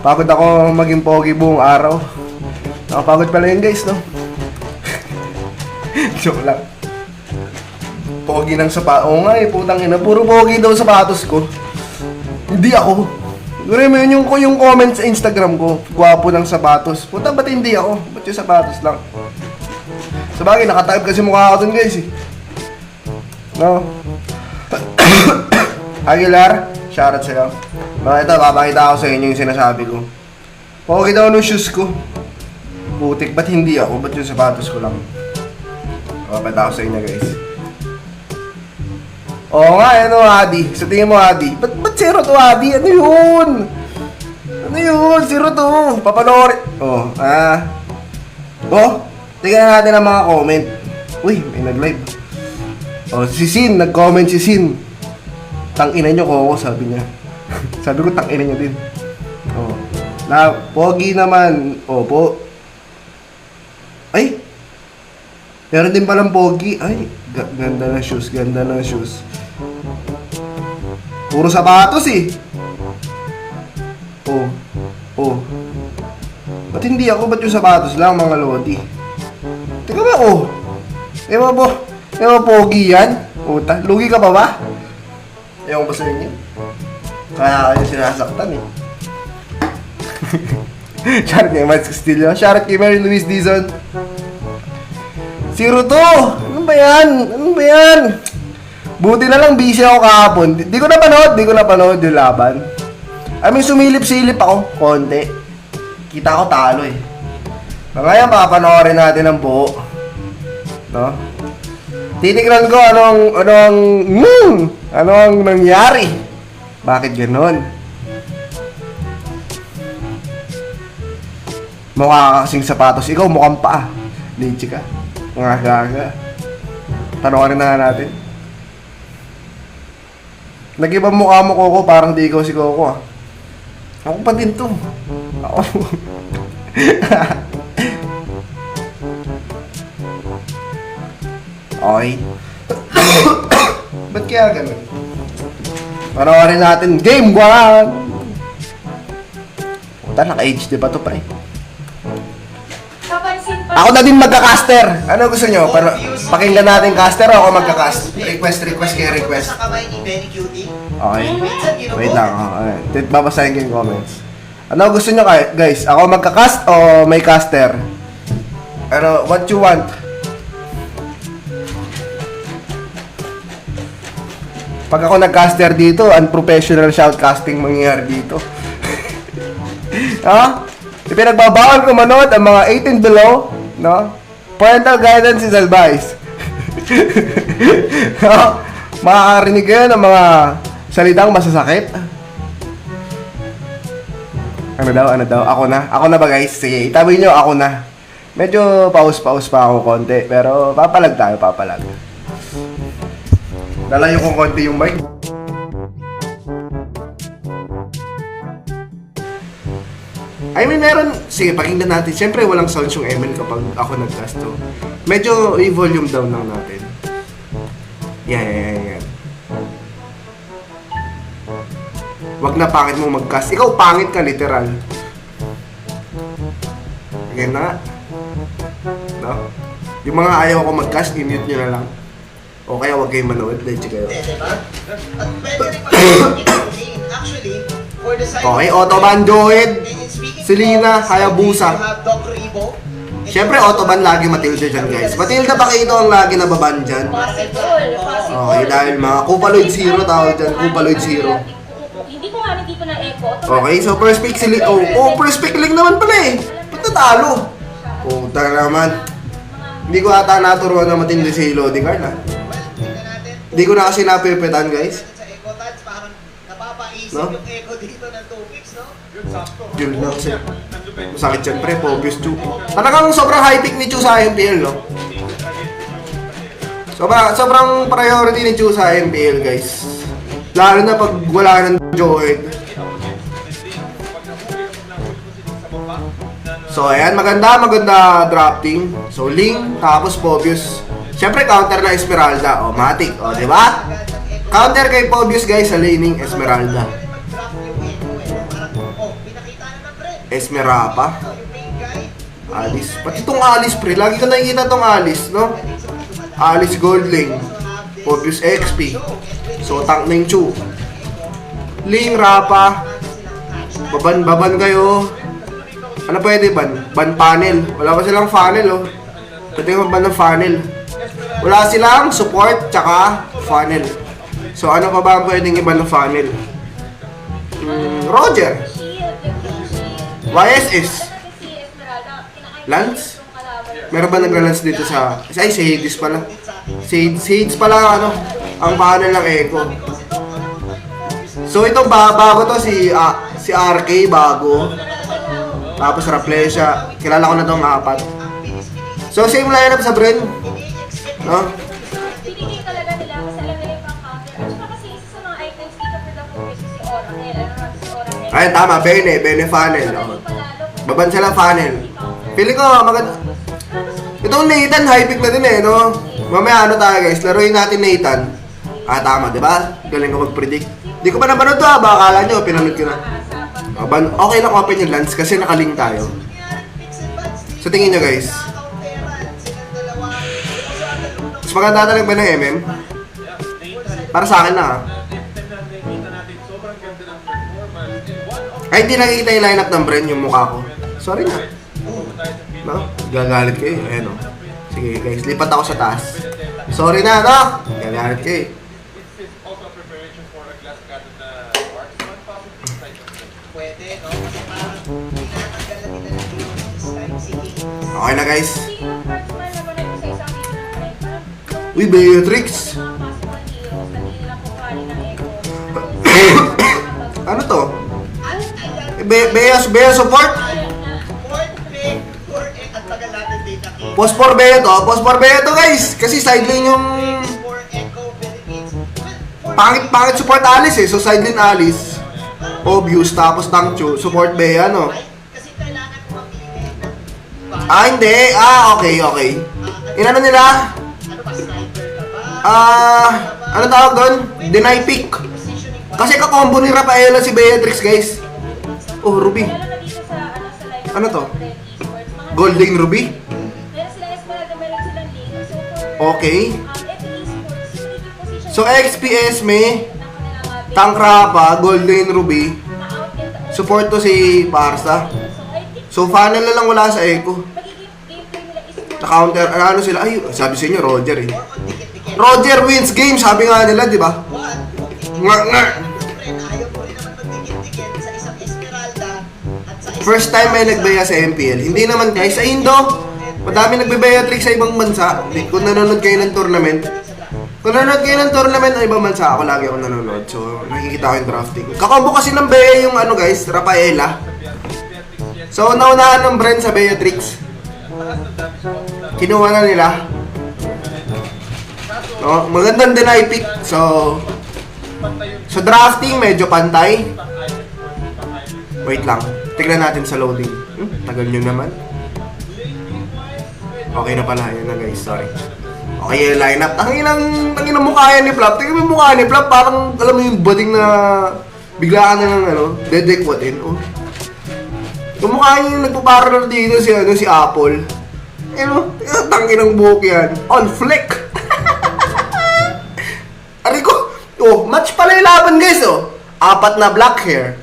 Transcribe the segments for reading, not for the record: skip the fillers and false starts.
Pagod ako maging pogi buong araw. Nakapagod pala yun guys, no? Joke lang. Pogi ng sapatos. Oo nga eh, putang ina. Puro pogi daw sapatos ko. Hindi ako. Gano'n mo yun yung comment sa Instagram ko. Gwapo ng sapatos. Puta, ba't hindi ako? Ba't yung sapatos lang? Sabagay, nakatype kasi mukha ako dun guys eh. No? Aguilar, shoutout sa'yo. Ito, papakita ako sa inyo yung sinasabi ko. Pogi daw ng shoes ko. Putik, ba't hindi ako? Ba't yung sapatos ko lang? Papakita ako sa inyo guys. Oo nga, ano Adi? Sa tingin mo Adi? Ba't zero to Adi? Ano yun? Ano yun? Zero to. Papanoorin. Tingnan natin ang mga comment. Uy, may nag-live. Si Sin, nag-comment si Sin. Tangina nyo ko, sabi niya. Sabi ko, tangina nyo din. Pogi naman. Ay! Meron din palang pogi. Ay, ganda na shoes, ganda na shoes. Puro sapatos eh. Ba't hindi ako? Ba't yung sapatos lang mga lodi? Teka ba Ewan mo pogi yan? Puta, lugi ka pa ba? Ewan ko sa inyo. Kaya kayo sinasaktan eh. Shoutout kay Mads Castillo. Shoutout kay Mary Louise Dizon. Zero to! Ano ba yan? Buti na lang busy ako kahapon. Di ko napanood yung laban. I mean, sumilip-silip ako. Konti. Kita ko talo eh. Ngayon, papanoorin natin ang buo. No? Titignan ko anong nangyari. Bakit ganon? Mukha ka kasing sapatos. Ikaw mukhang paa. Lichi ka. Mga gaga. Tanongin na natin. Nag-ibang mukha mo, Coco. Parang di ikaw si Coco ah. Ako pa din to. Ako. Okay. Ba't kaya ganun? Panoorin natin. Game 1! Puta, naka-HD ba to pre? Ako na din magka-caster. Ano gusto nyo? Pakinggan natin caster o ako magka-cast? Request kayo request. Okay. Wait lang. Okay. Babasahin ko yung comments. Ano gusto nyo guys? Ako magka-cast o may caster? Ano, what you want? Pag ako nag-caster dito, unprofessional shoutcasting mangyayari dito. Ha? Ipinagbabawal ko manood ang mga 18 below, no? Parental guidance is advice. No? Makakarinig kayo ng mga salitang masasakit. Ano daw? Ako na ba guys? Sige, itabi nyo, ako na. Medyo pause pa ako konti, pero papalag. Lalayo kong konti yung mic. I mean, meron... Sige, pakinggan natin. Siyempre, walang sounds yung ML kapag ako nag-cast to. Medyo i-volume down lang natin. Yan. Wag na pangit mo mag-cast. Ikaw, pangit ka, literal. Again na. No? Yung mga ayaw ko mag-cast, i-mute nyo na lang. O kaya wag kayong manood. Legit kayo. Okay, Autoban Joed. Selena, Hayabusa. Siyempre, Autoban lagi Matilda dyan, guys. Matilda Pakito ang lagi nababan dyan. Okay, dahil mga Kupaloid Zero tawag dyan. Kupaloid Zero. Hindi ko na echo. Okay, so first pick si Link. First pick Link naman pala eh. Ba't natalo? Puta naman. Hindi ko ata naturuan na matindi si Lodi Card ha. Hindi ko na kasi napipitan, guys. No? Yun lang siya. Masakit yan pre, obvious Chu. Talagang sobrang high pick ni Chu sa MPL, no? Sobrang priority ni Chu sa MPL, guys. Lalo na pag wala ng Joed. So ayan, maganda drafting. So Ling, tapos Pobius. Siyempre counter na Esmeralda. Matic, di ba? Counter kay Pobius guys sa laning Esmeralda. Esmerapa. Alice. Pati itong Alice, pre. Lagi ko nakikita itong Alice, no? Alice Goldling. Obvious XP. So, Tank Ning Chu. Ling Rapa. Baban kayo. Ano pwede ban? Ban panel. Wala pa silang funnel, oh. Pwede mo ban ng funnel. Wala silang support, tsaka funnel. So, ano pa ba ang pwedeng iba ng funnel? Roger. YSS. Lance? Meron ba nagla-lance dito sa... Ay, si Hades pala. Si Hades pala, ano, ang panel ng Echo. So, ito bago to, si RK, bago. Tapos Rafflesia. Kilala ko na itong apat. So, same lineup sa Bren. No? Pinigil talaga nila kasi alam nila yung pang-counter. At saka kasi isa sa mga items dito for the focus is si Oracle. Si Oracle. Ayun, tama. Bene funnel. Oh. Baban sila funnel. Feeling ko, maganda. Itong Nathan, high pick na din eh, no? Mamaya ano tayo guys, laruin natin Nathan. Tama, di ba? Galing ko mag-predict. Di ko pa napanood to, baka akala nyo, pinanood ko na. Okay lang open yung lens kasi nakaling tayo. So tingin nyo guys. Mas maganda talaga ba ng MM? Para sa akin na ha. Ay, hindi nakikita yung lineup ng Bren, yung mukha ko. Sorry na. No? Gagalit kayo. Ayan o. Sige guys, lipat ako sa taas. Sorry na, no? Gagalit kayo. Okay na guys. Uy, Beatrix! Ano to? Bea support? Post-4 Bea to. Post-4 Bea to guys. Kasi sideline yung... Pangit support Alice eh. So sideline Alice. Obvious. Tapos Tangchu. Support Bea, no? Hindi. Okay. Inano nila? Ano tawag doon? Deny pick. Kasi kakombo ni Rafaela si Beatrix guys. Oh, Ruby. Ano to? Golden Ruby? Okay. So, XPS may Tank Rapa, Golden Ruby. Support to si Parsa. So, funnel na lang wala sa Echo. Na-counter, ano sila? Ay, sabi sa inyo, Roger eh. Roger wins game, sabi nga nila, di ba? First time may nagbeya sa MPL. Hindi naman guys, sa Indo. Madami nagbebeya trick sa ibang bansa. Kung nanonood kayo ng tournament. Kung nanonood kayo ng tournament sa ibang bansa, ako lagi ako nanonood. So, nakikita ko yung drafting. Kakombo kasi ng Bea yung ano guys, Rafaela. So, naunahan ng Bren sa Beatrix. Kinuha na nila. No, magandang deny pick. So drafting, medyo pantay. Wait lang. Tignan natin sa loading. Tagal nyo naman. Okay na pala. Yan na guys. Sorry. Okay yung lineup. Tangin ang mukha yan ni Flop. Tingnan mo yung mukha ni Flop. Parang, alam mo yung bading na biglaan na ng ano, dedekwatin. Oh. Yung mukha yung nagpaparallel dito si Apple. Ano? Tangin ang buhok yan. On flick. Ari ko. Oh, match pala yung laban guys oh. 4 na black hair.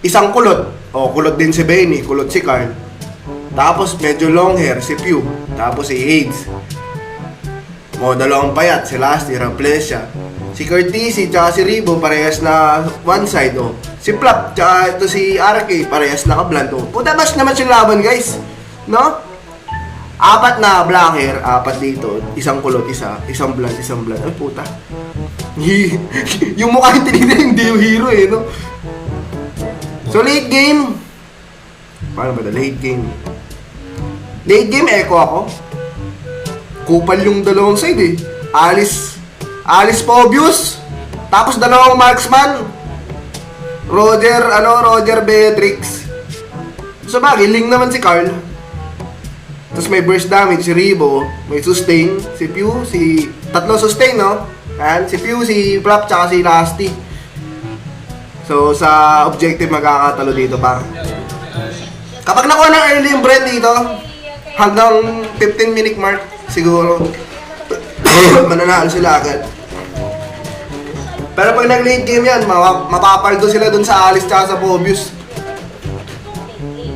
Isang kulot. Oh, kulot din si Benny. Kulot si Carl. Tapos medyo long hair si Pew. Tapos si Hades. Dalawang payat. Si Lasty, Rafflesia. Si Curtis, tsaka si Ribo. Parehas na one side oh. Si Flop, tsaka ito si RK. Parehas na ka-blunt oh. Puta match naman yung laban guys. No? 4 na black hair, 4 dito, isang kulot, isang blunt. Ay puta. Yung mukha yung tinignan, hindi yung hero eh, no? So late game. Paano ba na late game? Late game, Echo ako. Kupal yung dalawang side eh. Alice Pobius. Tapos dalawang marksman. Roger Beatrix. So bagay, link naman si Carl. Tapos may burst damage si Ribo, may sustain, si Pew, tatlo sustain, no? And si Pew, si Flop, tsaka si Lasty. So, sa objective magkakatalo dito par. Kapag nakuha ng early yung Brent dito, hanggang 15-minute mark, siguro, mananalo sila agad. Pero pag nag-late game yan, mapapaldo sila dun sa Alice tsaka sa Pobius.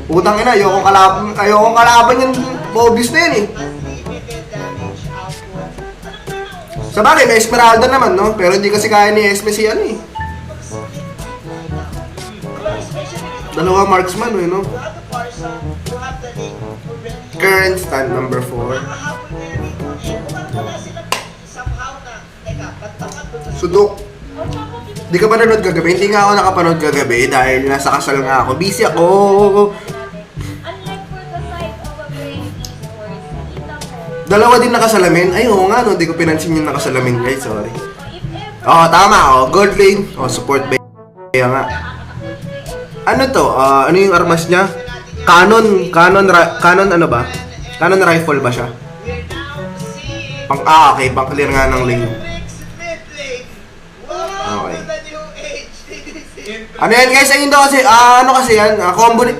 Utang ina, ayokong kalaban yung Pobius na yan eh. Sa bagay, may Esmeralda naman, no? Pero hindi kasi kaya ni Esme si ano eh. Dalawa marksman, no? Current stand number 4. Sudok. Di ka ba nanood kagabi? Hindi nga ako nakapanood kagabi dahil nasa kasal nga ako. Busy ako. Unlike for the side of a brave esports, kita mo, Dalawa din nakasalamin. Ay, oo nga, no? Di ko pinansin yung nakasalamin, guys. Sorry. if ever, Oo, tama. Gold lane. Support ba? Kaya nga. Ano to? Ano yung armas niya? Canon ano ba? Canon rifle ba siya? Okay. Pang clear nga ng lane. Okay. Ano yan guys? Ayun daw kasi, ano kasi yan?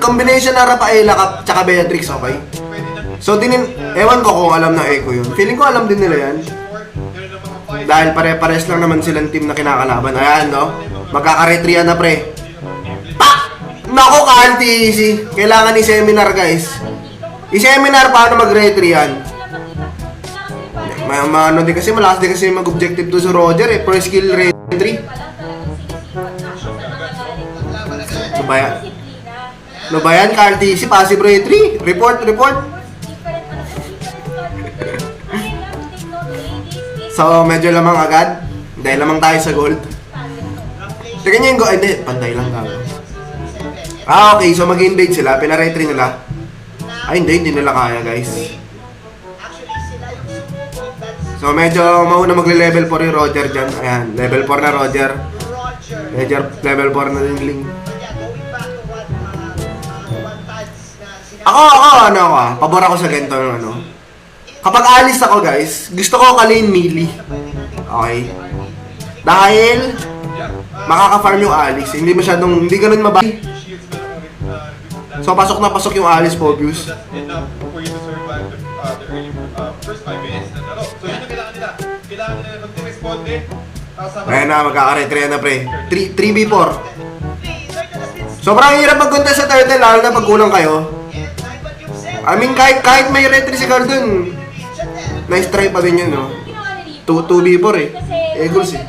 Combination na Rafaela tsaka Beatrix, okay? So, ewan ko kung alam na Echo yun. Feeling ko alam din nila yan. Dahil pare-pares lang naman silang team na kinakalaban. Ayan, no? Magkaka-retrian na pre. Pak! Nako, ka-anti easy. Kailangan i-seminar, guys. I-seminar paano mag-retrian. Ano din kasi, malakas din kasi mag-objective to sa Roger eh. Pro skill retry. Ano ba yan? Ano ba yan? Ka-anti easy, passive retry. Report. So, medyo lamang agad. Dahil lamang tayo sa gold. Tignan nyo yung gold. Hindi, panday lang gago. Okay. So, mag-invade sila. Pina-retry nila. Ay, hindi nila kaya, guys. So, medyo mauna magle-level 4 yung Roger dyan. Ayan, level 4 na Roger. Level 4 na din Ling. Ako, pabor ako sa ganito ng ano. Kapag alis ako guys, gusto ko kalin melee. Okay? Dahil makaka-farm yung alis. Hindi ganun mabay. So pasok na pasok yung alis, Pobius. Ayan na, magkaka-retry na pre. 3v4. Sobrang hirap mag-contest sa turtle, lalo na pag kulang kayo. I mean, kahit may retry si Carl dun, nice try pa din yun, no? 2v4 eh. Eagles eh.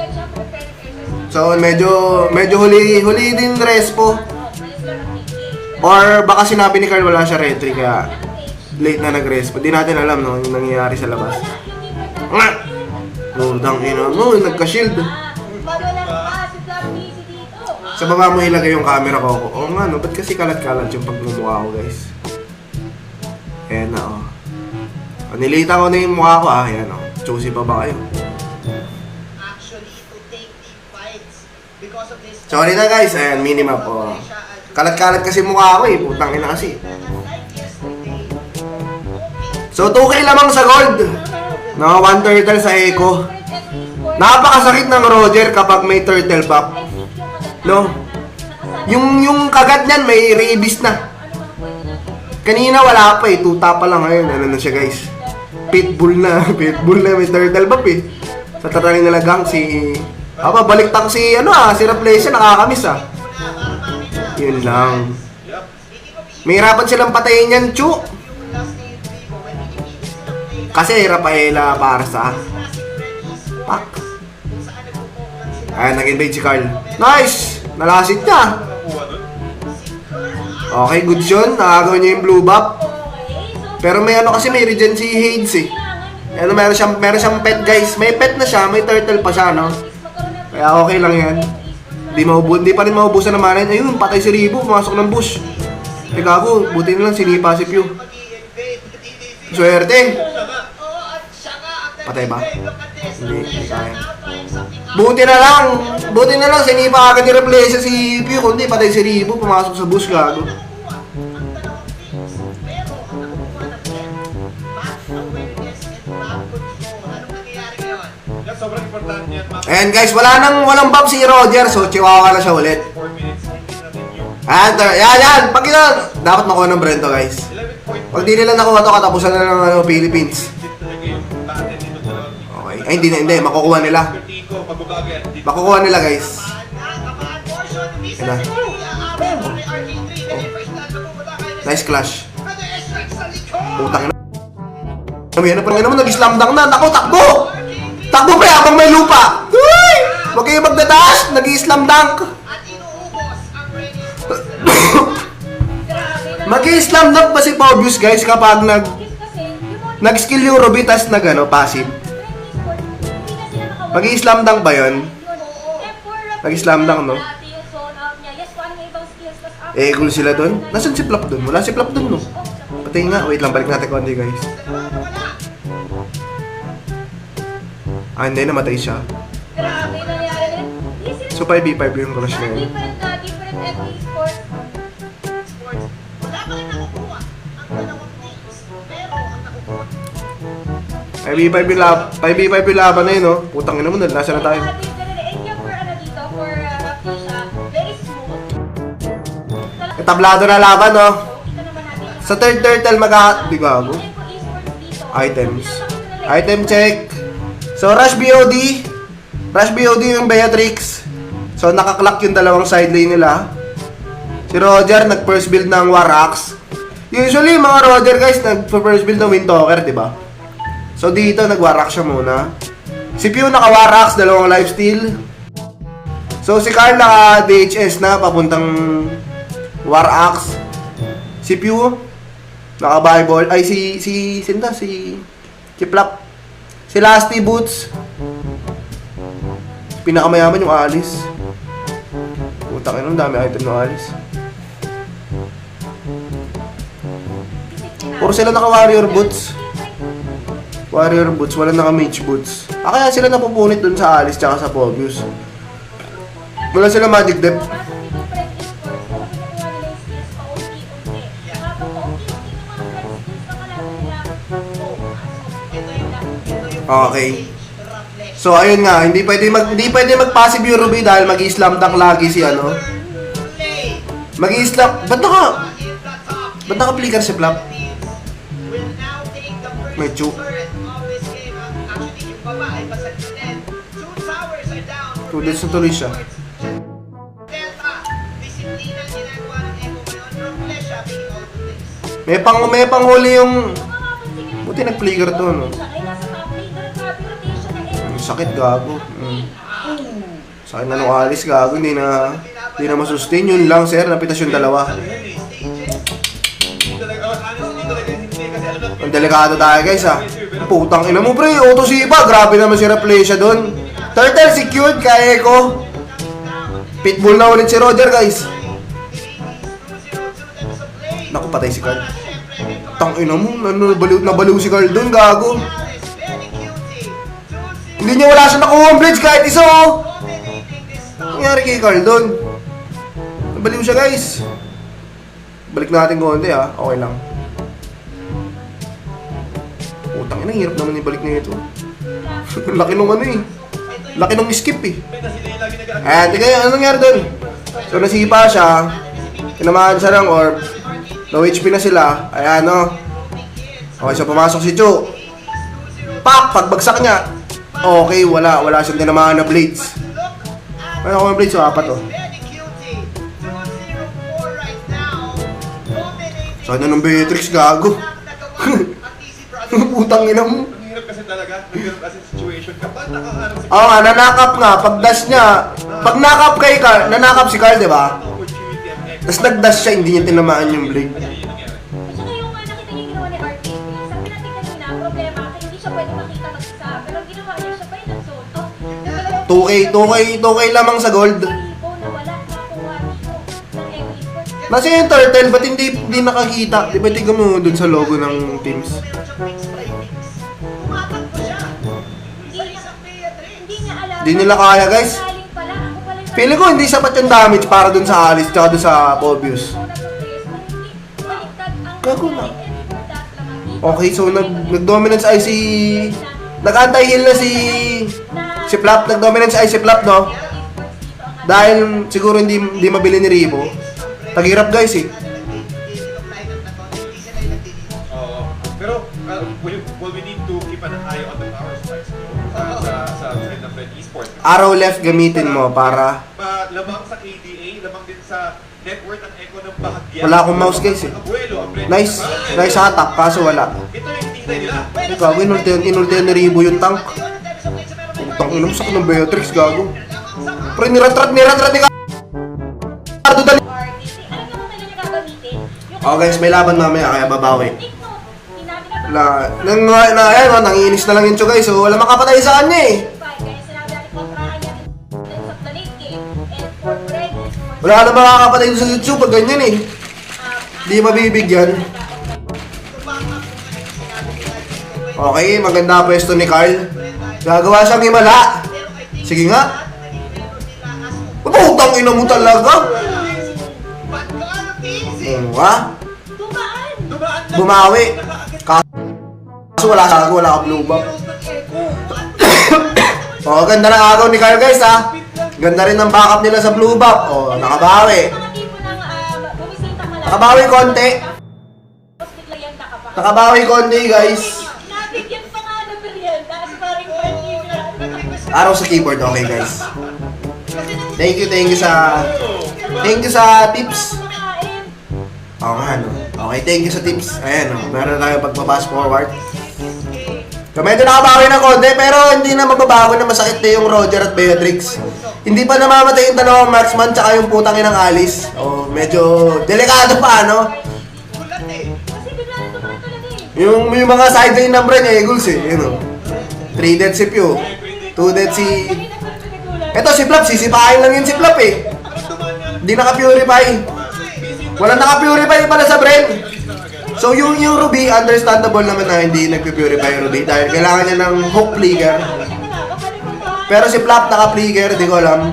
So, medyo huli din respo. Or baka sinabi ni Carl wala siya retry, kaya late na nag-respo. Di natin alam, no? Yung nangyayari sa labas. Dang ina mo, nagka-shield. Sa baba mo ilagay yung camera ko. Oo nga, no? Ba't kasi kalat-kalat yung pagmumukha ko, guys? Ayan na, oh. Nilita ko na yung mukha ko, Ayan, oh. Choosy pa ba kayo? Sorry na, guys. Ayan, minimap po. Kalat-kalat kasi mukha ko, Putang ina kasi. So, 2K lamang sa gold. No, 1 turtle sa Echo. Napakasakit ng Roger kapag may turtle pack. No? Yung kagat niyan may rabies na. Kanina wala pa 2 tapa lang ngayon. Ano na siya guys? Pitbull na may turtle buff Sa tatalin nila gang si... baliktang si si Replacement nakakamiss Yun lang. May hirapan silang patayin yan, Chu. Kasi Rafaela para sa Pak. Ayan, nag-invade si Carl. Nice! Nalasit niya. Okay, good yun. Nakagawa niya yung blue buff. Pero may kasi may regen si Hades meron siyang pet guys. May pet na siya, may turtle pa siya, no? Kaya okay lang yan. Hindi pa rin maubusan ng mana. Ayun, patay si Ribo, pumasok ng bush. Gago, buti na lang sinipa si Pew. Swerte. Patay ba? Hindi kaya. Buti na lang sinipa agad ni Replace si Pew. Kundi patay si Ribo, pumasok sa bush, gago. Sobrang importante yan, Ayan guys, walang buff si Roger, so chihuahua na siya ulit. Yan! Pag yun, dapat makuha ng Brento, guys. Pag di nila nakuha to, katapusan na ng Philippines. Okay. Ay, hindi. Makukuha nila. Makukuha nila, guys. Yan na. Nice clash. Putang ina. Ano pa naman, nag-slam dunk na. Naku, takbo! Takbo pre, habang may lupa! Uy! Huwag kayo magdadash! Nag-slam dunk! Mag-slam dunk ba si Pobius, guys, kapag nag-skill yung Ruby, tas passive? Mag-slam dunk ba yun? Nag-slam dunk, no? Eh, cool sila dun. Nasaan si Flop dun? Wala si Flop dun, no? Patay nga. Wait lang, balik natin konti, guys. Ah, hindi. Namatay siya. Grabe, nangyari rin. So, 5v5 yung crush na yun. Different every sport. Wala pa rin nakukuha ang dalawang teams. Pero ang nakukuha 5v5 yung laban na yun, no? Putang ina mo, nasa na tayo. Tablado na laban, no? Sa third turtle, di ko ako. Items. Item check. So, Rush BOD. Rush BOD yung Beatrix. So, nakaklack yung dalawang side lane nila. Si Roger, nag-first build ng War Axe. Usually, mga Roger, guys, nag-first build ng Windtalker, di ba? So, dito, nag-War Axe siya muna. Si Pew, naka-War Axe, dalawang lifesteal. So, si Carl, naka-DHS na, papuntang War Axe. Si Pew, naka-Bible. Ay, si Flop. Si Lasty Boots. Pinakamayaman yung Alice. Putang ina, ang dami item ng Alice. Puro sila naka-warrior boots. Warrior boots, wala naka-mage boots. Kaya sila napupunit dun sa Alice tsaka sa Pobius. Wala sila magic depth. Okay. So ayun nga, hindi pwede mag-passive yung Ruby dahil mag-slam dunk lagi si ano. Mag-slam, ba't naka-flicker si Flop? Medyo. Tudits na tuloy siya. May panghuli yung... Buti nag-flicker to, no? Sakit, gago. Sakit na nung Alice, gago. Hindi na masustain. Yun lang, sir. Napitas yung dalawa. Ang delikado tayo, guys, ha. Putang ina mo, pre. Auto sipa. Grabe naman si replay siya dun. Turtle secured, kaya ko. Pitbull na ulit si Roger, guys. Naku, patay si Carl. Tang ina mo. Nabaliw si Carl dun, gago. Hindi niya wala siya nakuha ang blades kahit isa, oh. Nangyari kay Carl doon. Nabaliw siya, guys. Balik natin konti, ha. Okay lang. Putang ina, hirap naman ibalik na ito. Laki nung ano, eh. Laki nung skip, eh. Ayan, tigay, ano nangyari doon? So, nasipa siya. Tinamaan siya ng orb. Low HP na sila. Ayan, no. Okay, so pumasok si Chu. Pak! Pagbagsak niya. Okay, wala siyang tinamaan na blades. Ano ako ng blades? So, apat, oh. So, ano ng Beatrix, gago? Putang ina mo. Hirap kasi talaga. Hirap kasi situation kapag nakaharap si Oo nga, nanakap nga. Pag dash niya, pag nakap kay Carl, nanakap si Carl, di ba? opportunity at next. Tapos nag-dash siya, hindi niya tinamaan yung blade. At saka yung nakita niyo yung ginawa ni RK, sabi natin kanina, problema, kaya hindi siya pwede makita mag-isa. Pero ang ginawa niya, siya pa yung nag-zone out. 2K lamang sa gold. Na wala, nakuha dito ng Evo Esports. Nasa yung turtle, ba't hindi nakakita? Di ba tignan mo dun sa logo ng teams? Hindi niya alam. Di nila kaya, guys. Galing pala, ako pala yung Feeling ko hindi sapat yung damage para dun sa Alice tsaka dun sa Pobius. Gago na. Okay, so nag-dominance ay si... Nag-anti-heal na si Flop. Nag-dominance ay si Flop, no? Dahil siguro hindi mabili ni Ribo. Tagirap guys eh. Pero, well, we need to keep an eye on the power spikes sa side ng Red Esports. Arrow left gamitin mo para... Lamang sa KDA, lamang din sa net worth ang echo ng bahagya. Wala akong mouse guys eh. Nice. Nice attack, kaso wala. Ito yung tingnan nila. Gago, inultihan ni Ribo yung tank. Utang ina mo, sakit ng Beatrix, gago. Pre, niratrat ni Cardo dali. RTC, alam naman talaga niya gagamitin. Oh guys, may laban mamaya, kaya babawi. Take note, sinabi Na, na ayan, nangiinis na lang yun siya guys, so wala makapatay sa kanya eh. kaya sinabi natin kontrahan niya din sa Planet Game and for Red Esports. Wala na makakapatay doon sa YouTube pag ganyan eh. Di mabibigyan. Okay, maganda pwesto ni Carl. Gagawa siyang himala. Sige nga. Putang ina mo talaga. Ha? Dumaan! Bumawi. Kaso wala ka blue buff. Oh, ganda ng agaw ni Carl guys ha. Ganda rin ng backup nila sa blue buff. Oh, nakabawi. Mga tipo ng bumisita ka lang. Nakabawi konti. Tapos bigla yan nakapa. Nakabawi konti guys. Nabigyan pa nga ng merienda. Sparring partner. Araw sa keyboard, okay guys. Thank you sa tips. Kumakain. Oo nga, no? Okay, thank you sa tips. Ayan, no? Meron tayo pagpapass forward. So, medyo nakabawi ng konti, pero hindi na mababago na masakit na yung Roger at Beatrix. Hindi pa namamatay yung dalawang marksman tsaka yung putang inang Alice. Oh, medyo delikado pa, no? Kasi bigla na dumaan talaga eh. Yung mga sideline ng Bren, Eagles eh. Yun, no? 3 dead si Pew. 2 dead si... Eto, si Flap, sisipain lang yun si Flap eh. Hindi naka-purify. Walang naka-purify pala sa Bren. So yung Ruby, understandable naman na hindi nagpi-purify yung Ruby dahil kailangan niya ng hook flicker. Pero si Flap naka-flicker, di ko alam.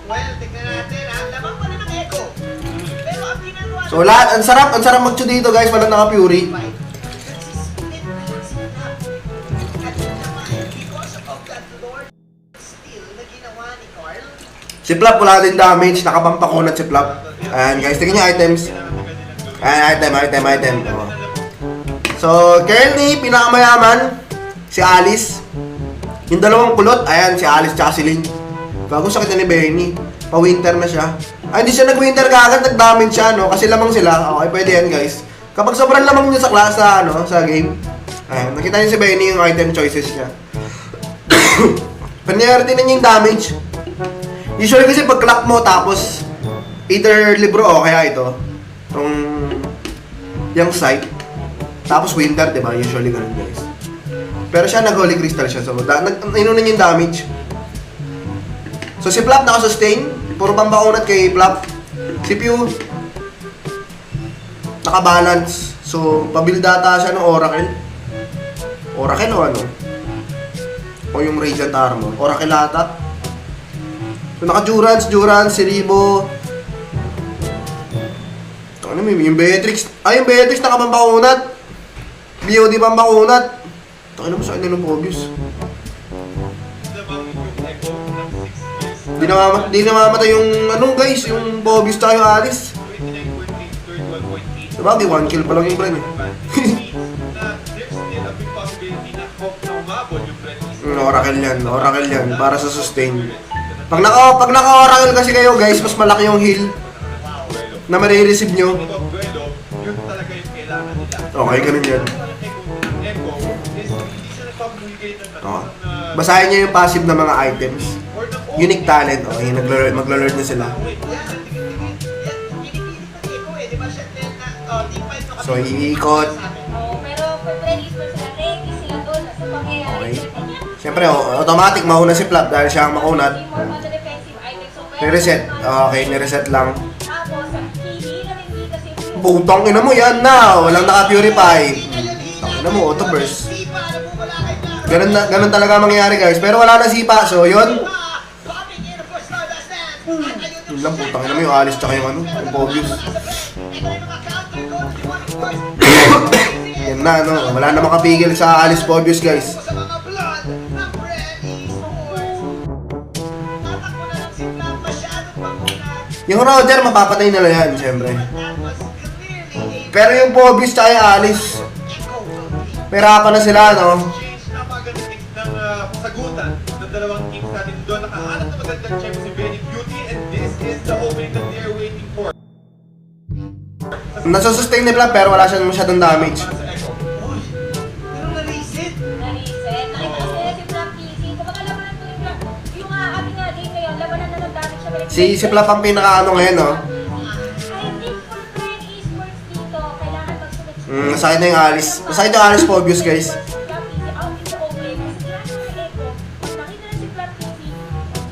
Well, tignan natin ha. Lamang pa na ng echo. Pero ang ginagawa So lahat, ang sarap mag-chew dito guys, walang naka-puri. Si Flap wala din damage, nakapampakunat si Flap. Ayan guys, tingnan niyo items. Ayan, item. Oh. So, currently, pinakamayaman, si Alice. Yung dalawang kulot, ayan, si Alice tsaka si Lynn. Bago sakit na ni Benny. Pa-winter na siya. Ay, hindi siya nag-winter kagad, nag-damage siya, no? Kasi lamang sila. Okay, pwede yan, guys. Kapag sobrang lamang niya sa class, sa game. Ayan, nakita niyo si Benny yung item choices niya. Panyari din niya yung damage. Usually kasi pag clock mo, tapos either libro o kaya ito. Yung sight. Tapos winter, diba? Usually ganun, guys. Pero siya nag-holy crystal siya. So, inunan niya yung damage. So, si Flap naka-sustain. Puro pambakunat kay Flap. Si Pew naka-balance. So, pabuild data siya ng Oracle. Oracle o ano? O yung Radiant Armor. Oracle ata. So, naka-Durance, si Ribo. Ano yung Beatrix? Yung Beatrix nakapambakunat. BOD pambakunat. Takina mo sa akin ng Pobius. Di namamatay yung guys, yung Pobius tayo Alice. Diba? Di 1 kill pa lang yung Bren eh. Oracle yan. Para sa sustain. Pag naka-Oracle kasi kayo guys, mas malaki yung heal na marireceive nyo. Okay, ganun yan. Oh. Basahin nyo yung passive na mga items. Unique talent. Okay, maglo-learn na sila. So, iikot. Pero for Red Esports sila, ready sila doon sa pangyayari. Siyempre, automatic mauna si Flap dahil siya ang makunat. More on the defensive items. So, Nireset. Okay, nireset lang. Tapos, hindi na hindi kasi Putang ina mo, yan na. Walang naka-purify. Tangina mo, auto-burst. Ganun talaga mangyayari guys. Pero wala na sipa. So, yun. Yun lang, putang ina mo yung Alice tsaka yung yung Pobius. Yan na, no. Wala na makapigil sa Alice Pobius guys. Yung Roger, mapapatay nila yan, siyempre. That was clearly a Pero yung Pobius tsaka yung Alice, echo of the perapan na sila, no? Change napakaganda ng sagutan ng dalawang teams natin doon. Nakahanap na magandang check si Benny Beauty and this is the opening that they're waiting for. Nasusustain nila pero wala siyang masyadong damage. Para sa Echo. Uy, pero na-reset. Na-reset. Nakita kasi si Flap PC. Kumbaga labanan ko yung Flap. Yung ating nga game ngayon, labanan na ng damage siya. Si Flap ang pinaka-ano ngayon, no? I think for Friend Esports dito, kailangan magsulit. Masakit na yung Alice. Masakit yung Alice Pobius, guys. Flap PC out in the open. Kasi kailangan sa Echo. Nakita na si Flap PC.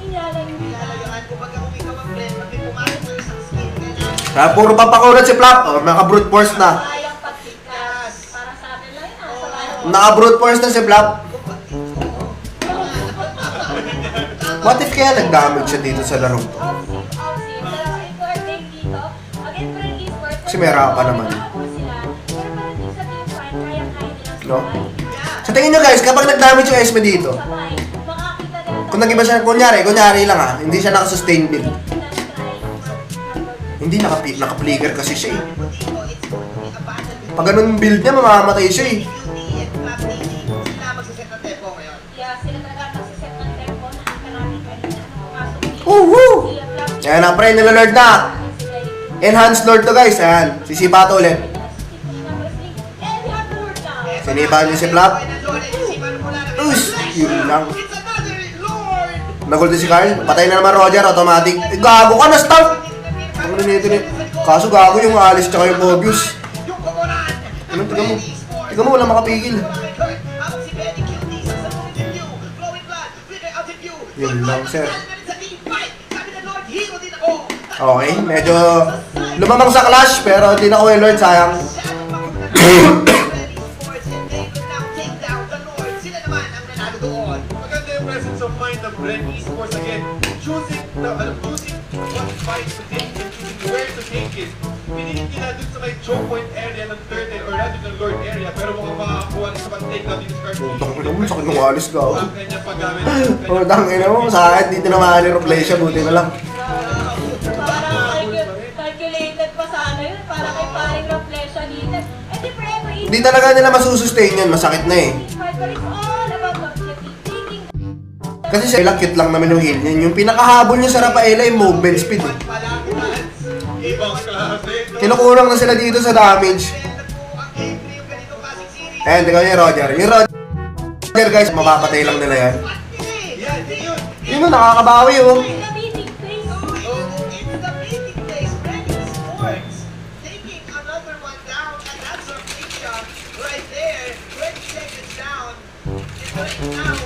Inala yung Nilalayaan ko pagka kung ikaw ang blend, pag may pumasok ng isang skin, kailangan Kaya puro papakulat si Flap. Oh, naka-brute force na. sayang pagsikas. Para sa atin lang yun. Sa bayan. Naka-brute force na si Flap. What if kaya nag-damage siya dito sa larong to? Off-seam. Dalawa ito are game dito. Again, Friend Esports. Kasi may rapa naman. Nakakapul sila. Pero pagdating sa team fight, kaya-kaya nilang No? sabay. Sa tingin nyo guys, kapag nag-damage yung Esme dito, Sabay. Makakita nila. kung nag-iba siya, kunyari lang ha, hindi siya naka-sustain build. Hindi naka-flicker kasi siya eh. dito, it's going to be a battle between Pag ganun build niya, mamamatay siya eh. Beauty and Flap TV. Sila magsiset ng tempo ngayon. Yeah, sila talaga magsiset ng tempo. Nakita namin kanina. Ano pumasok dito. Woohoo! Si Flap. Ayan na, pre, nilalord na. Si Derek. Enhanced lord to guys, ayan. Sisipa to ulit. And we have the word now. Sinipa niyo si Flap. Ush! Yun lang. It's another Lord! Nagulti si Carl. Patay na naman Roger, automatic. Eh, gago ka na, start! Ano nito ni? Kaso gago yung Alice tsaka yung Pobius. Yung kokonan! Ano, tiga mo. Tiga mo, wala makapigil. Habang si Benny Cutie sa sabong interview, flowing blood, flicker out in view. Yun lang, sir. Sa team fight, sabi ng Lord, hero din ako. Okay, medyo lumamang sa clash, pero hindi na ko Lord, sayang. Sports and they will now take down the Lord. Sila naman ang nanalo doon. Maganda yung presence of mind ng Ren Esports again. Choosing what fight to take and choosing where to take it. Pinilit nila dun sa may choke point area ng turtle or rather ng Lord area pero mukhang makakakuha ng sapat take down dito sa card. Putang ina mo, sakit ng Alice gago. Ang kanyang paggamit. Putang ina mo, sa akin dito na maali-replay siya, buti na lang. Parang calculated pa sana yun. Para kay paring reflection dito. Eh di forever Hindi talaga nila masusustain yan, masakit na eh. fight, but it's all about objective thinking. Kasi siya cute lang naman yung heal niya. Yung pinakahabol niya sa Rafaela yung movement speed eh. Ibang klase. Kinukulang na sila dito sa damage. Ayan, tingnan niyo yung Roger. Yung Roger guys, mapapatay lang nila yan. Yan, yun. Yun o, nakakabawi oh. The meeting place. It's the meeting place. Ready Sports taking another one down, and that's a big shot right there. 20 seconds down. And right now,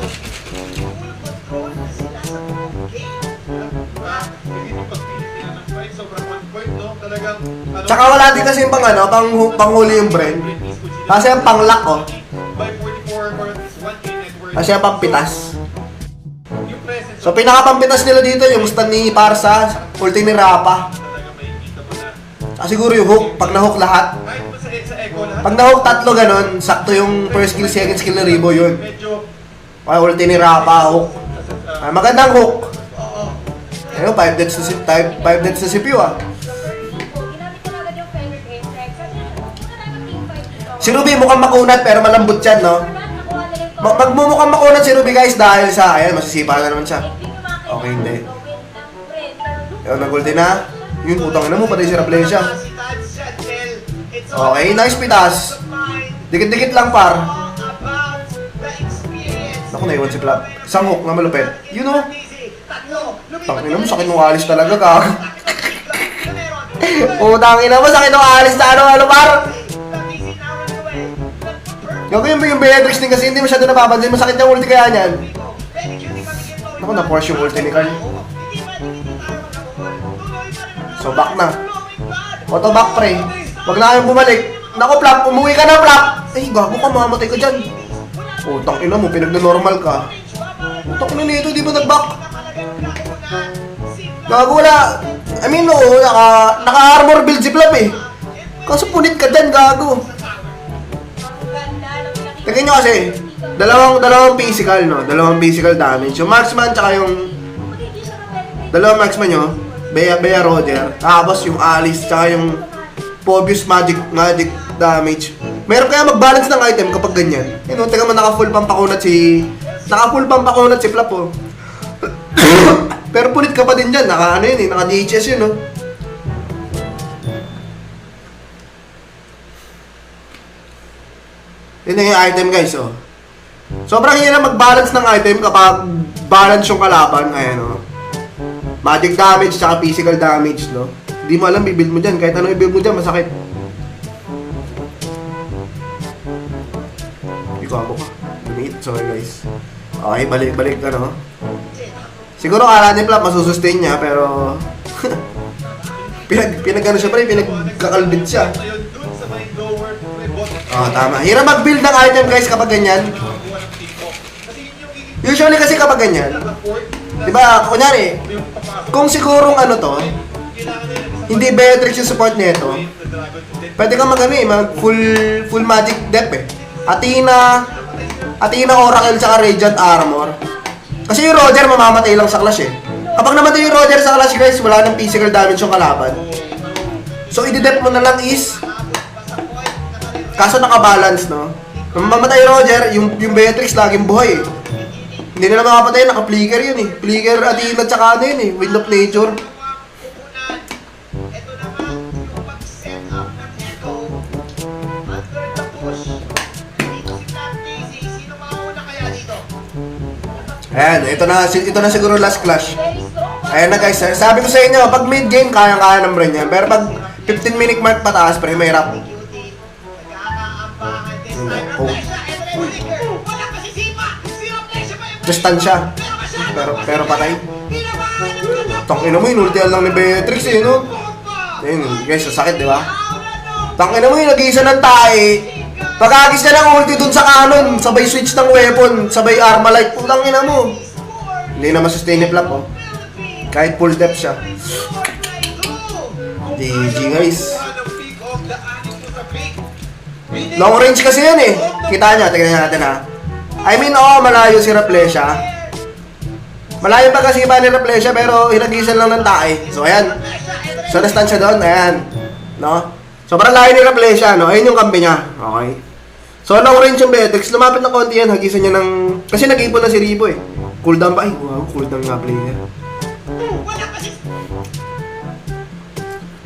full control na sila sa buong game. Hindi yung pagpilit nila ng fight. Sobrang one point, no? Talagang, ano, Tsaka wala din kasi yung panghuli yung Bren. Kasi ang panglock oh. by 44 or at least 1K net worth. Kasi ang pampitas. Yung presence So pinakapampitas nila dito yung stun ni Parsa, ulti ni Rapa. talaga makikita mo na Siguro yung hook, pag na-hook lahat. kahit mo sa Echo lahat Pag na-hook tatlo ganon, sakto yung first skill, second skill ni Ribo yun. medyo Ay, ulti ni Rapa, hook. Ay, magandang hook. Oo. Ayun, 5 deaths na si Pew ah. Sa first info, ginamit ko na agad yung feather game strike. Sabi niya, muna tayo mag-team fight dito. Si Ruby mukhang makunat pero malambot yan, no? Nakuha na yung Magmumukhang makunat si Ruby guys dahil sa, ayan, masisipa na naman siya. Okay, hindi. Ayun, nag-ulti na. Yun, putang ina mo, patay si Raplesha. Si Tad Chantel. It's Okay, all nice pitas. mind, Dikit-dikit lang par. all about the experience. Naku, naiwan si Flap. Isang hook na malupit. Yun o. Tatlo. Tangina mo, sakit ng alis talaga ka. Na meron. Putang ina mo, sakit ng alis na ano par. Easy now run away. Gagawin mo yung Beatrix din kasi hindi masyado napapansin. Masakit yung ulti kaya niyan. Very cutie kami kay Lord. Naku, na-force yung ulti ni Carl. Hindi tayo magkakabol. Tuloy pa rin ang So, back na. flowing blood. Auto back pre. Wag na kayong bumalik. Naku, Flap, umuwi ka na, Flap. Ay, gago ka, mamamatay ka dyan. Putang ina mo, pinagna-normal ka. Putang ina nito, di ba nag-back? Gago wala. I mean, oo, naka-armor build si Flap eh. Kaso punit ka dyan, gago. Tingnan nyo kasi, dalawang physical, no? Dalawang physical damage. Yung marksman, tsaka yung dalawang marksman nyo, Bea Roger. Tapos yung Alice, tsaka yung Pobius Magic damage. Meron kaya mag-balance ng item kapag ganyan. Yun, tingnan mo, naka-full pampakunat si Flap, oh. Pero pulit ka pa din dyan, naka ano yun eh, naka DHS yun, oh. Yun na yung item, guys, oh. Sobrang hirap mag-balance ng item kapag balance yung kalaban, ayan, oh. Magic damage, tsaka physical damage, no? Hindi mo alam, bibuild mo dyan. Kahit ano i-build mo dyan, masakit. Ikaw ka. Dumit. Sorry, guys. Okay, balik, ano? Siguro akala ni Flap, masusustain niya, pero... pinag-ano siya pa rin, pinagkakalbit siya. Ngayon, dun sa may lower, may bottom. Oo, tama. Hirap mag-build ng item, guys, kapag ganyan. Nakakuha ng pick-off. Kasi yun yung gigit Usually kasi kapag ganyan, na-afford. diba, kunyari, Yung papasok. kung sigurong ano to, Kailangan nila isang hindi Beatrix yung support nito, na dragon to death. pwede kang mag-ano eh, full magic depth eh. Athena, Oracle, tsaka Radiant Armor. Kasi yung Roger mamamatay lang sa clash eh. Kapag namatay yung Roger sa clash, guys, wala nang physical damage yung kalaban. So, i-dep mo na lang is, kaso nakabalance, no? Kung mamamatay yung Roger, yung Beatrix laging buhay eh. Hindi nila makapatay, naka-flicker yun eh. Flicker, Athena, tsaka ano yun eh, Wind of Nature. Ito naman, yung pag-set up ng Echo under the push. Dito si Flap Daisy. Sino mauna kaya dito? Ayan, ito na siguro last clash. Very strong. Ayan na guys, sabi ko sa inyo, pag mid-game, kaya-kaya ng brain yan. Pero pag 15-minute mark pataas, pre, mahirap. Cutie. Nagkakaampangan this time. Oh. Raplesha, ito na yung flicker. Wala kasi sipa. Si Raplesha pa yung... Distansya. Pero patay. Tangina mo, inultihan lang ni Beatrix eh, no? Ayun, guys, sakit, di ba? Tangina mo, nag-iisa ng tae. Pag-agis ka ng ulti dun sa canon, sabay switch ng weapon, sabay Armalite, putang ina mo. Hindi na masustain ni Flap, oh. Kahit full depth siya. GG, guys. Kuha ng pick-off, daanin mo sa pick. Long range kasi yan eh. Kita nyo, tignan natin ha. I mean, oo, malayo si Raplesha. Malayo pa kasi ba ni Raplesha, pero hinagisan lang ng tae. So, ayan. So, na-stand siya doon, ayan. No? Sobrang layo ni Raplesha, no? Ayun yung kampi niya. Okay. So, long range yung Beatrix. Lumapit na konti yan, hagisan niya ng... Kasi nag-ipon na si Ribo eh. Cooldown pa. Ay, wow, cooldown nga player. Wala kasi...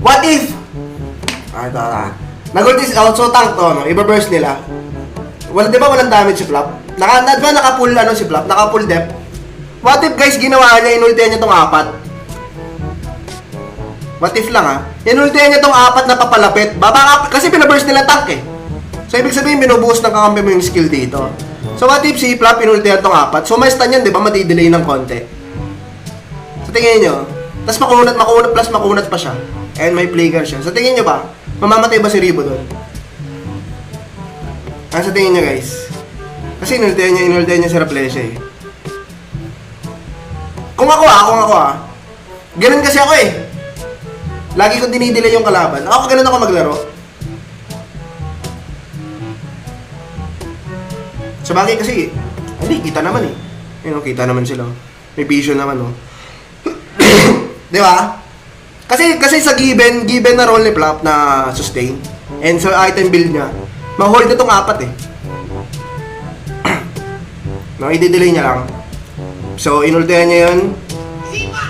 What if? Ah, ito, nag-ulti, so tank to, no? Iba-burst nila. Wala, di ba walang damage si Flap? Naka-full ano si Flap? Naka-full depth. What if guys, ginawa niya, inultihan niya tong 4? What if lang ha? Inultihan niya tong 4 na papalapit. Kasi pinaburst nila tank eh. So ibig sabihin, binubuhos ng kakampi mo yung skill dito. So what if si Flap inultihan tong 4? So may stun yan, di ba? Madidelay ng konti. So tingin nyo. Tapos makunat pa siya. And may flicker siya. Sa tingin nyo ba, mamamatay ba si Ribo doon? Sa tingin nyo guys? Kasi inultihan niya si Raplesha eh. Kung ako ganun kasi ako eh. Lagi kong dinidelay yung kalaban. Ako ganun ako maglaro. Sa bagay kasi, hindi, kita naman eh. Yun, kita naman sila. May vision naman oh. Di ba? Kasi sa given na role ni Flap na sustain and sa item build niya, ma-hold na tong 4 eh. No, i-delay niya lang. So, inultihan niya yun.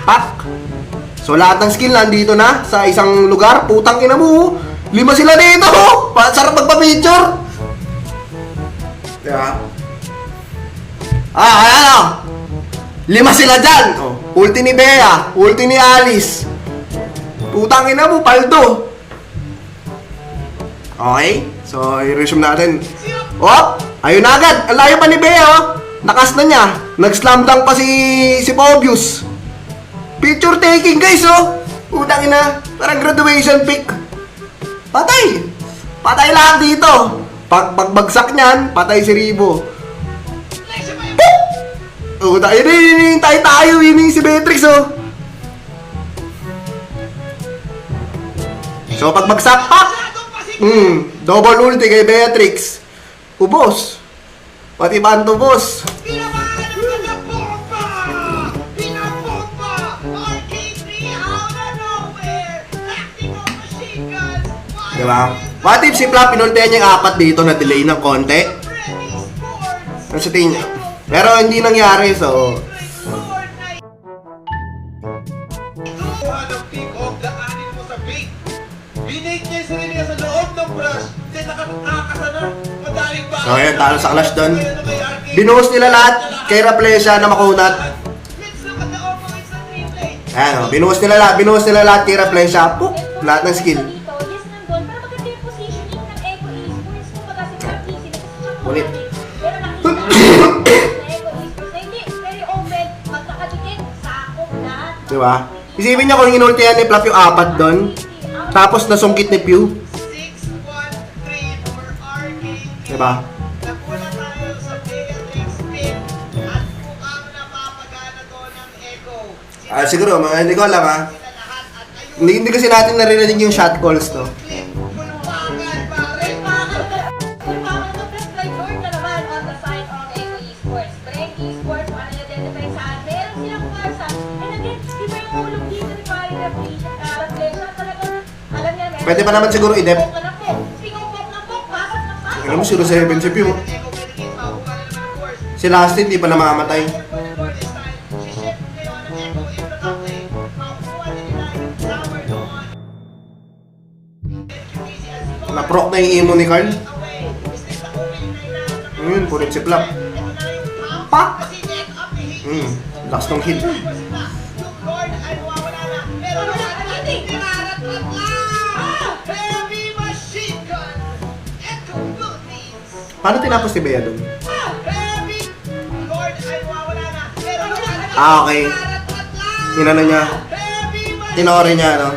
Pak! So, lahat ng skill nandito na sa isang lugar. Putang ina mo. 5 sila dito. Sarap magpa-picture. Diba? Ayan o. 5 sila dyan. Oh, ulti ni Bea. Ulti ni Alice. Putang ina mo, paldo. Okay. So, i-resume natin. Oh, ayun na agad. Ang layo pa ni Bea, oh. Nakas na niya. Nag-slam dunk pa si Pobius. Picture taking, guys, oh. Putang ina. Parang graduation pic. Patay. Patay lahat dito. Pagbagsak niyan, patay si Ribo. Putang ina, hinihintay tayo. Hiningi si Beatrix, oh. So, pagbagsak, pak! Double ulti kay Beatrix. Ubos. Pati ba ang tubos? Pinabomba! Pinabomba! RK3 out of Diba? What if si Flap, pinultayan niya yung 4 dito na delay ng konti? Freddy Sports. Ano sa tingin niya? Pero hindi nangyari, so... Kuha ng pick off, daanin mo sa bait. Binake niya yung sarili niya sa loob ng brush. Then nakakasa na. Madaling ba? So, ayun, talo sa clash doon. Binuhos nila lahat kay Raplesha na makunat. Let's look at the opponents sa replay. Ayan, o, binuhos nila lahat kay Raplesha. Puk! Lahat ng skill. Dito, yes, nandun. Pero maganda yung positioning ng Echo Esports. Kumbaga si Mark Easy, Ulit. pero nakita ng Echo Esports na hindi, very open, magkakadikit, sakop lahat. Diba? Isipin niya kung inultihan ni Flap yung 4 doon. Tapos nasungkit ni Pew. 6-1-3 for Arcade. Diba? Napula tayo sa Beatrix Pit at mukhang napapagana to ng Echo. Siguro, hindi ko alam ha. Sila lahat at ayun, Hindi kasi natin naririnig yung shot calls, no? flip, kulungan pare. Kulpakan to, plus right Lord na naman on the side of Echo Esports. Brent Esports, paano i-identify saan? Meron silang Marsa. And again, di ba yung ulog dito ni Pari Raplesha? Talagang, alam niya, meron. Pwede pa naman siguro i-dep. Pok na pok. Speaking of pok na pok, pasok na pasok. Alam mo, 0-7 si Pew. Echo Benedict, makuha na naman of course. Si Lastin, di pa namamatay. For this time, si Chef ngayon ng Echo in the top lane. Makukuha na nila yung tower doon. Naproc na yung imo ni Carl. Away. Mistakes na uwi na ilan ng Ayun, pulit si Flap. Ito na yung pump. Pak! Kasi net up ni Hades. Lakas ng hit. Yung Lord ay mawawala na. Pero natin tinaratrat lang! Heavy machine gun! Echo Philippines! Paano tinapos ni Bea doon? Heavy Lord ay mawawala na. Pero Ah, okay. tinaratrat lang! Inano niya, Heavy machine tinori niya, no?